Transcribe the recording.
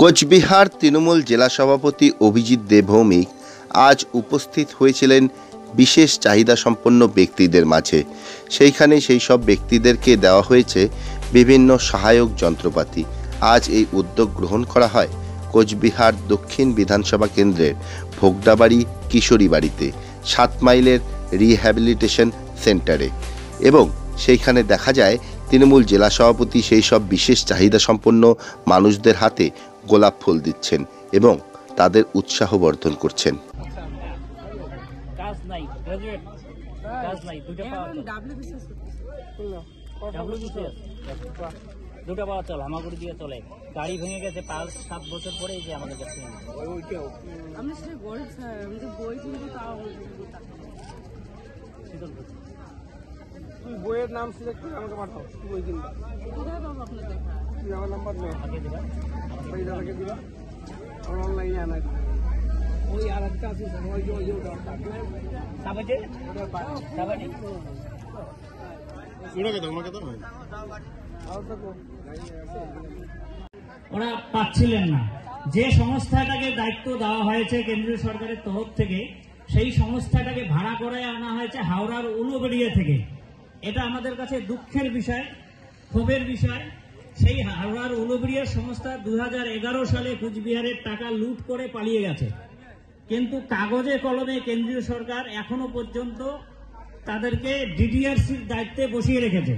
কোচবিহার তৃণমূল জেলা সভাপতি অভিজিৎ দেবভৌমিক আজ উপস্থিত হয়েছিলেন বিশেষ চাহিদা সম্পন্ন ব্যক্তিদের মাঝে। সেইখানে সেই সব ব্যক্তিদেরকে দেওয়া হয়েছে বিভিন্ন সহায়ক যন্ত্রপাতি। আজ এই উদ্যোগ গ্রহণ করা হয় কোচবিহার দক্ষিণ বিধানসভা কেন্দ্রের ভোগদাবাড়ি কিশোরী বাড়িতে 7 মাইলের রিহ্যাবিলিটেশন সেন্টারে, এবং সেইখানে দেখা যায় তৃণমূল জেলা সভাপতি সেই সব বিশেষ চাহিদা সম্পন্ন মানুষদের হাতে গোলাপ ফুল দিচ্ছেন এবং তাদের উৎসাহ বর্ধন করছেন। দুটো পাওয়া চল হামাগুড়ি দিয়ে চলে, গাড়ি ভেঙে গেছে 5-7 বছর পরে যে আমাদের কাছে বইয়ের নাম সিলেক্ট করে আমাকে পাঠাও, বই কিনবা। আমার নাম্বার নেই, আগে দিবা, আমার অনলাইনে আনা ওই আর একটা আছে ওরা পাচ্ছিলেন না। যে সংস্থাটাকে দায়িত্ব দেওয়া হয়েছে কেন্দ্রীয় সরকারের তরফ থেকে, সেই সংস্থাটাকে ভাড়া করে আনা হয়েছে হাওড়ার উলুবেড়িয়া থেকে। এটা আমাদের কাছে দুঃখের বিষয়, ক্ষোভের বিষয়। সেই হাওড়ার উলুবেড়িয়া সংস্থা 2011 সালে কুচবিহারের টাকা লুট করে পালিয়ে গেছে, কিন্তু কাগজে কলমে কেন্দ্রীয় সরকার এখনো পর্যন্ত তাদেরকে ডিডিআরসির দায়িত্বে বসিয়ে রেখেছে।